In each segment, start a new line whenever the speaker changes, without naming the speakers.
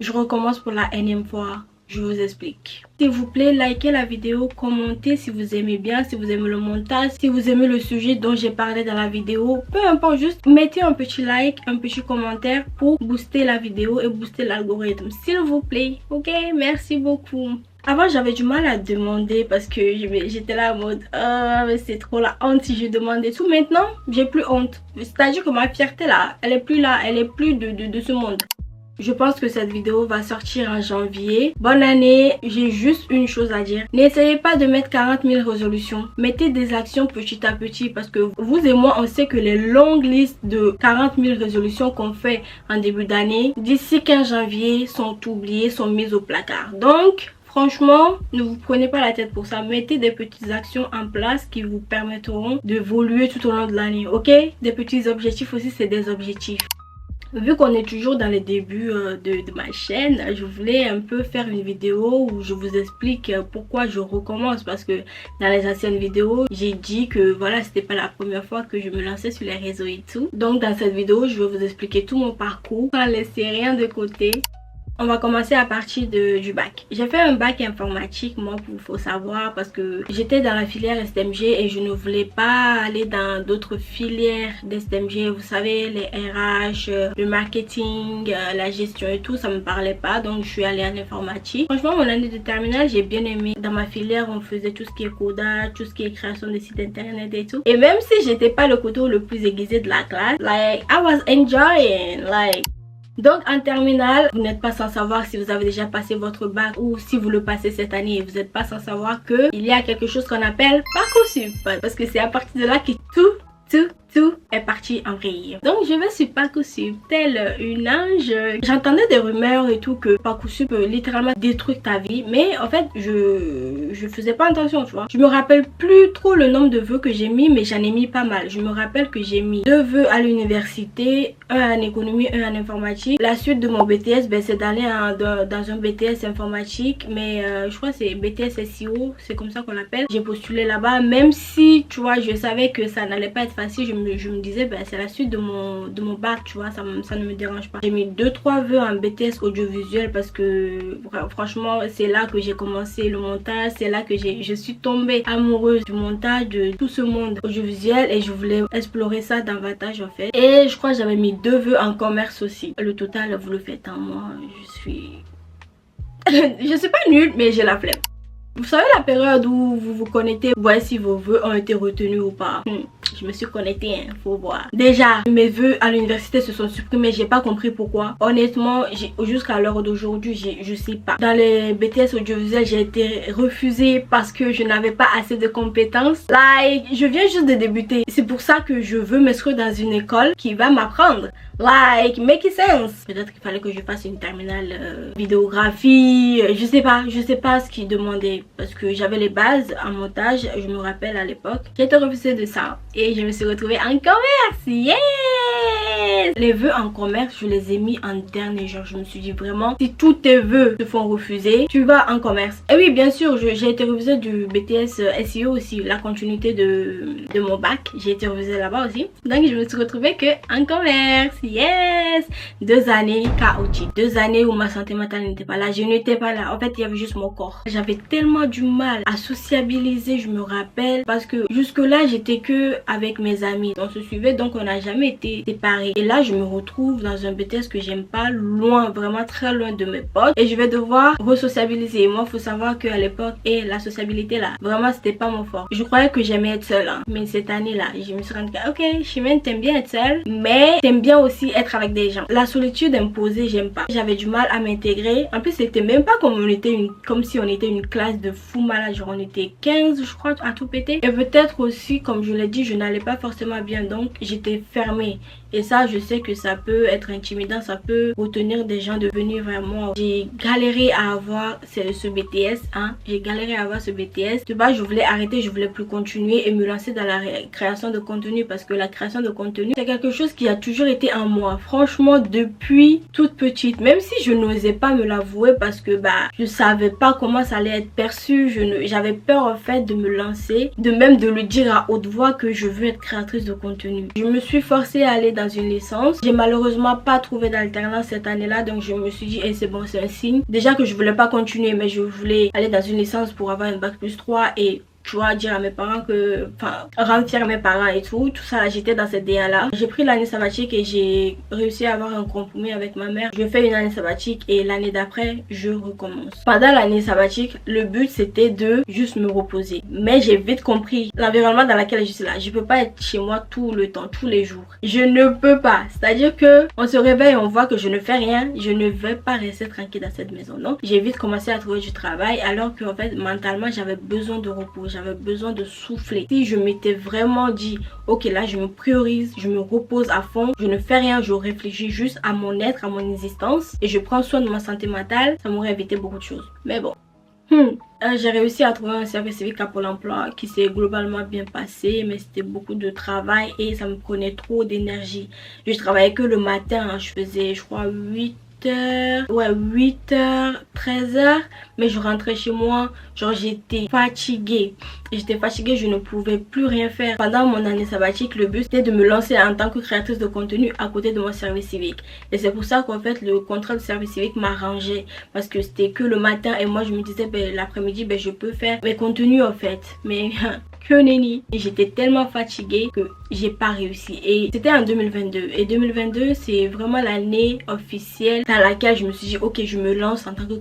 Je recommence pour la énième fois. Je vous explique. S'il vous plaît, likez la vidéo, commentez si vous aimez bien, si vous aimez le montage, si vous aimez le sujet dont j'ai parlé dans la vidéo. Peu importe, juste mettez un petit like, un petit commentaire pour booster la vidéo et booster l'algorithme. S'il vous plaît, ok? Merci beaucoup. Avant, j'avais du mal à demander parce que j'étais là en mode mais c'est trop la honte si je demande et tout. Maintenant, j'ai plus honte. C'est-à-dire que ma fierté là, elle est plus là, elle est plus de ce monde. Je pense que cette vidéo va sortir en janvier. Bonne année, j'ai juste une chose à dire. N'essayez pas de mettre 40 000 résolutions. Mettez des actions petit à petit parce que vous et moi, on sait que les longues listes de 40 000 résolutions qu'on fait en début d'année, d'ici 15 janvier, sont oubliées, sont mises au placard. Donc, franchement, ne vous prenez pas la tête pour ça. Mettez des petites actions en place qui vous permettront d'évoluer tout au long de l'année, ok? Des petits objectifs aussi, c'est des objectifs. Vu qu'on est toujours dans les débuts de ma chaîne, je voulais un peu faire une vidéo où je vous explique pourquoi je recommence. Parce que dans les anciennes vidéos, j'ai dit que voilà, c'était pas la première fois que je me lançais sur les réseaux et tout. Donc dans cette vidéo, je vais vous expliquer tout mon parcours sans laisser rien de côté. On va commencer à partir du bac. J'ai fait un bac informatique, moi, faut savoir, parce que j'étais dans la filière STMG et je ne voulais pas aller dans d'autres filières d'STMG. Vous savez, les RH, le marketing, la gestion et tout, ça me parlait pas. Donc, je suis allée en informatique. Franchement, mon année de terminale, j'ai bien aimé. Dans ma filière, on faisait tout ce qui est codage, tout ce qui est création de sites internet et tout. Et même si j'étais pas le couteau le plus aiguisé de la classe, like, I was enjoying, like... Donc en terminale, vous n'êtes pas sans savoir si vous avez déjà passé votre bac ou si vous le passez cette année. Vous n'êtes pas sans savoir qu'il y a quelque chose qu'on appelle Parcoursup. Parce que c'est à partir de là que tout est parti en vrille. Donc je vais sur Parcoursup telle une ange. J'entendais des rumeurs et tout que Parcoursup peut littéralement détruire ta vie. Mais en fait je faisais pas attention, tu vois. Je me rappelle plus trop le nombre de vœux que j'ai mis, mais j'en ai mis pas mal. Je me rappelle que j'ai mis 2 vœux à l'université, un en économie, un en informatique. La suite de mon BTS, ben, c'est d'aller dans un BTS informatique. Mais je crois que c'est BTS SEO, c'est comme ça qu'on l'appelle. J'ai postulé là-bas, même si tu vois, je savais que ça n'allait pas être facile. Je me disais, ben, c'est la suite de mon bac, tu vois, ça ne me dérange pas. J'ai mis 2-3 vœux en BTS audiovisuel parce que franchement, c'est là que j'ai commencé le montage. C'est là que je suis tombée amoureuse du montage, de tout ce monde audiovisuel, et je voulais explorer ça davantage en fait. Et je crois que j'avais mis 2 vœux en commerce aussi. Le total, vous le faites en moi, je suis... je suis pas nulle, mais j'ai la flemme. Vous savez la période où vous vous connectez, vous voyez si vos vœux ont été retenus ou pas. Je me suis connectée, hein, faut voir. Déjà, mes vœux à l'université se sont supprimés, j'ai pas compris pourquoi. Honnêtement, jusqu'à l'heure d'aujourd'hui, je sais pas. Dans les BTS audiovisuels, j'ai été refusée parce que je n'avais pas assez de compétences. Like, je viens juste de débuter. C'est pour ça que je veux m'inscrire dans une école qui va m'apprendre. Like, make it sense. Peut-être qu'il fallait que je fasse une terminale vidéographie. Je sais pas ce qu'ils demandaient. Parce que j'avais les bases en montage, je me rappelle à l'époque. J'ai été refusée de ça. Et je me suis retrouvée en commerce. Yes! Les vœux en commerce, je les ai mis en dernier jour. Je me suis dit vraiment, si tous tes vœux te font refuser, tu vas en commerce. Et oui, bien sûr, j'ai été refusée du BTS SEO aussi. La continuité de mon bac. J'ai été refusée là-bas aussi. Donc je me suis retrouvée que en commerce. Yes! 2 années chaotiques. 2 années où ma santé mentale n'était pas là. Je n'étais pas là. En fait, il y avait juste mon corps. J'avais tellement du mal à sociabiliser, je me rappelle. Parce que jusque là, j'étais que avec mes amis. On se suivait, donc on n'a jamais été séparés. Et là, je me retrouve dans un BTS que j'aime pas, loin, vraiment très loin de mes potes. Et je vais devoir re-sociabiliser. Et moi, faut savoir qu'à l'époque, et la sociabilité là, vraiment, c'était pas mon fort. Je croyais que j'aimais être seule. Hein. Mais cette année-là, je me suis rendue compte, ok, Chimène, t'aimes bien être seule, mais t'aimes bien aussi être avec des gens. La solitude imposée, j'aime pas. J'avais du mal à m'intégrer. En plus, c'était même pas comme si on était une classe de fous malades. Genre, on était 15, je crois, à tout péter. Et peut-être aussi, comme je l'ai dit, je n'allais pas forcément bien. Donc, j'étais fermée. Et ça, je sais que ça peut être intimidant, ça peut retenir des gens de venir vers moi. J'ai galéré à avoir ce BTS, hein. J'ai galéré à avoir ce BTS. De base, je voulais arrêter, je voulais plus continuer et me lancer dans la création de contenu parce que la création de contenu, c'est quelque chose qui a toujours été en moi. Franchement, depuis toute petite, même si je n'osais pas me l'avouer parce que je savais pas comment ça allait être perçu. J'avais peur en fait de me lancer, de même de le dire à haute voix que je veux être créatrice de contenu. Je me suis forcée à aller dans une licence. J'ai malheureusement pas trouvé d'alternance cette année-là, donc je me suis dit c'est bon, c'est un signe. Déjà que je voulais pas continuer, mais je voulais aller dans une licence pour avoir un bac+3 et tu vois, dire à mes parents que, enfin, rendre fiers mes parents et tout ça là, j'étais dans cette DA là. J'ai pris l'année sabbatique et j'ai réussi à avoir un compromis avec ma mère. Je fais une année sabbatique et l'année d'après je recommence. Pendant l'année sabbatique, le but c'était de juste me reposer, mais j'ai vite compris l'environnement dans lequel je suis là. Je peux pas être chez moi tout le temps, tous les jours, je ne peux pas. C'est à dire que on se réveille, on voit que je ne fais rien, je ne vais pas rester tranquille dans cette maison. Non, j'ai vite commencé à trouver du travail alors que en fait mentalement j'avais besoin de repos, j'avais besoin de souffler. Si je m'étais vraiment dit ok, là je me priorise, je me repose à fond, je ne fais rien, je réfléchis juste à mon être, à mon existence et je prends soin de ma santé mentale, ça m'aurait évité beaucoup de choses. Mais bon, j'ai réussi à trouver un service civique à Pôle emploi qui s'est globalement bien passé, mais c'était beaucoup de travail et ça me prenait trop d'énergie. Je travaillais que le matin, hein. Je faisais je crois 8h, 13h, mais je rentrais chez moi, genre j'étais fatiguée, je ne pouvais plus rien faire. Pendant mon année sabbatique, le but c'était de me lancer en tant que créatrice de contenu à côté de mon service civique, et c'est pour ça qu'en fait le contrat de service civique m'arrangeait, parce que c'était que le matin et moi je me disais ben, l'après-midi ben, je peux faire mes contenus en fait, mais que nenni. J'étais tellement fatiguée que j'ai pas réussi. Et c'était en 2022. Et 2022, c'est vraiment l'année officielle dans laquelle je me suis dit ok, je me lance en tant que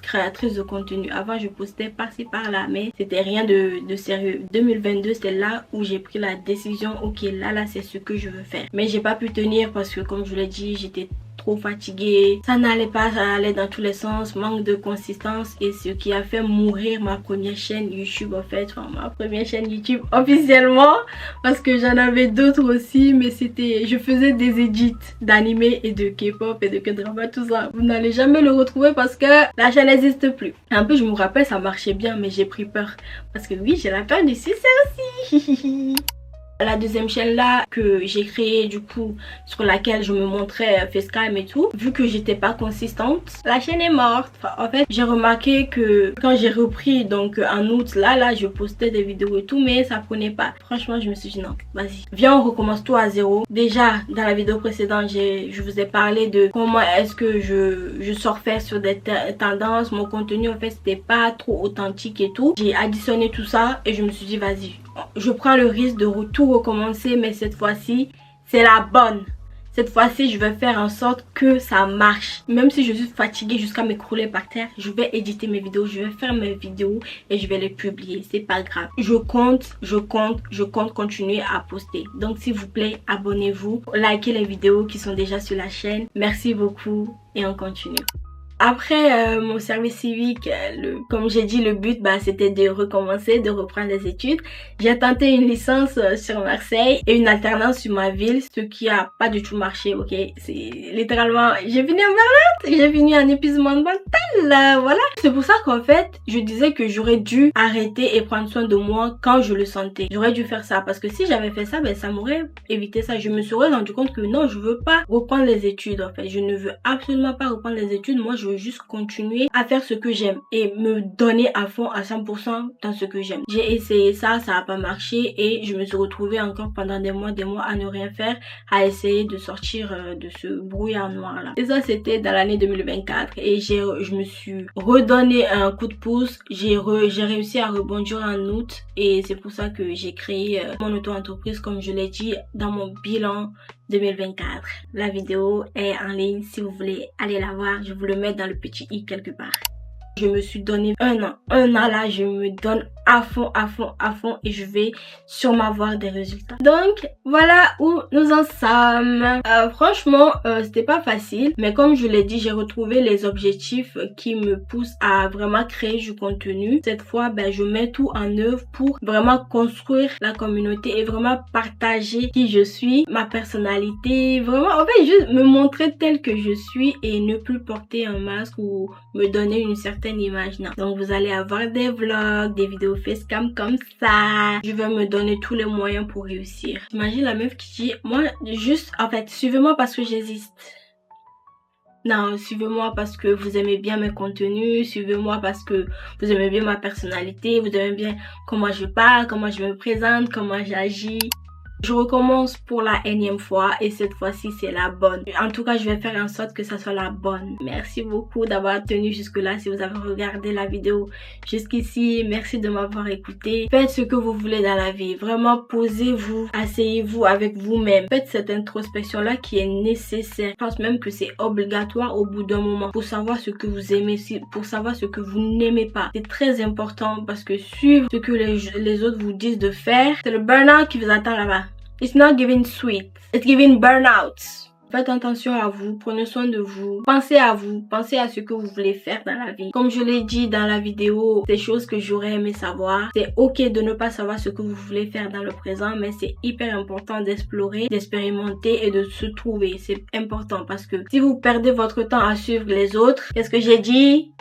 créatrice de contenu. Avant je postais par-ci par-là, mais c'était rien de sérieux. 2022, c'est là où j'ai pris la décision ok, là c'est ce que je veux faire. Mais j'ai pas pu tenir parce que comme je l'ai dit, j'étais trop fatiguée, ça n'allait pas, ça allait dans tous les sens, manque de consistance, et ce qui a fait mourir ma première chaîne YouTube en fait, enfin ma première chaîne YouTube officiellement, parce que j'en avais d'autres aussi, mais c'était, je faisais des edits d'animé et de K-pop et de K-drama, tout ça. Vous n'allez jamais le retrouver parce que la chaîne n'existe plus. Un peu je me rappelle, ça marchait bien, mais j'ai pris peur parce que oui, j'ai la peur du succès aussi. La deuxième chaîne là que j'ai créée du coup, sur laquelle je me montrais facecam et tout, vu que j'étais pas consistante, la chaîne est morte. Enfin, en fait j'ai remarqué que quand j'ai repris donc en août là je postais des vidéos et tout, mais ça prenait pas. Franchement je me suis dit non, vas-y, viens on recommence tout à zéro. Déjà dans la vidéo précédente je vous ai parlé de comment est-ce que je surfais sur des tendances. Mon contenu en fait c'était pas trop authentique et tout. J'ai additionné tout ça et je me suis dit vas-y, je prends le risque de tout recommencer, mais cette fois-ci c'est la bonne. Cette fois-ci je vais faire en sorte que ça marche. Même si je suis fatiguée jusqu'à m'écrouler par terre, je vais éditer mes vidéos, je vais faire mes vidéos et je vais les publier. C'est pas grave. Je compte continuer à poster. Donc s'il vous plaît, abonnez-vous, likez les vidéos qui sont déjà sur la chaîne. Merci beaucoup et on continue. Après mon service civique, comme j'ai dit, le but c'était de recommencer, de reprendre les études. J'ai tenté une licence sur Marseille et une alternance sur ma ville, ce qui a pas du tout marché, ok. C'est littéralement, j'ai fini en burn-out, j'ai fini en épuisement mental, voilà. C'est pour ça qu'en fait, je disais que j'aurais dû arrêter et prendre soin de moi quand je le sentais. J'aurais dû faire ça parce que si j'avais fait ça, ça m'aurait évité ça. Je me serais rendu compte que non, je veux pas reprendre les études en fait. Je ne veux absolument pas reprendre les études. Moi, je veux juste continuer à faire ce que j'aime et me donner à fond à 100% dans ce que j'aime. J'ai essayé ça, ça a pas marché et je me suis retrouvée encore pendant des mois à ne rien faire, à essayer de sortir de ce brouillard noir là. Et ça c'était dans l'année 2024 et je me suis redonné un coup de pouce. J'ai réussi à rebondir en août et c'est pour ça que j'ai créé mon auto-entreprise comme je l'ai dit dans mon bilan 2024. La vidéo est en ligne si vous voulez aller la voir, je vous le mets dans le petit i quelque part. Je me suis donné un an là, je me donne à fond et je vais sûrement avoir des résultats. Donc voilà où nous en sommes. Franchement c'était pas facile, mais comme je l'ai dit, j'ai retrouvé les objectifs qui me poussent à vraiment créer du contenu. Cette fois je mets tout en œuvre pour vraiment construire la communauté et vraiment partager qui je suis, ma personnalité, vraiment en fait juste me montrer telle que je suis et ne plus porter un masque ou me donner une certaine image. Non. Donc vous allez avoir des vlogs, des vidéos facecam comme ça. Je vais me donner tous les moyens pour réussir. Imagine la meuf qui dit moi juste en fait suivez-moi parce que j'existe. Non, suivez-moi parce que vous aimez bien mes contenus, suivez-moi parce que vous aimez bien ma personnalité, vous aimez bien comment je parle, comment je me présente, comment j'agis. Je recommence pour la énième fois et cette fois-ci c'est la bonne. En tout cas, je vais faire en sorte que ça soit la bonne. Merci beaucoup d'avoir tenu jusque-là. Si vous avez regardé la vidéo jusqu'ici, merci de m'avoir écouté. Faites ce que vous voulez dans la vie. Vraiment, posez-vous, asseyez-vous avec vous-même. Faites cette introspection-là qui est nécessaire. Je pense même que c'est obligatoire au bout d'un moment pour savoir ce que vous aimez, pour savoir ce que vous n'aimez pas. C'est très important parce que suivre ce que les autres vous disent de faire, c'est le burn-out qui vous attend là-bas. It's not giving sweet, it's giving burn-out. Faites attention à vous, prenez soin de vous, pensez à vous, pensez à ce que vous voulez faire dans la vie. Comme je l'ai dit dans la vidéo, des choses que j'aurais aimé savoir. C'est ok de ne pas savoir ce que vous voulez faire dans le présent, mais c'est hyper important d'explorer, d'expérimenter et de se trouver. C'est important parce que si vous perdez votre temps à suivre les autres, qu'est-ce que j'ai dit?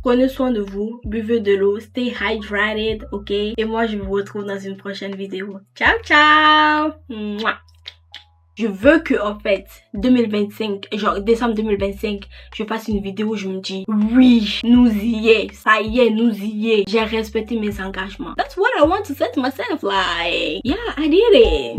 Prenez soin de vous, buvez de l'eau, stay hydrated, ok? Et moi, je vous retrouve dans une prochaine vidéo. Ciao, ciao! Mouah. Je veux que, en fait, 2025, genre décembre 2025, je fasse une vidéo où je me dis, oui, nous y est, ça y est, nous y est. J'ai respecté mes engagements. That's what I want to say to myself, like, yeah, I did it.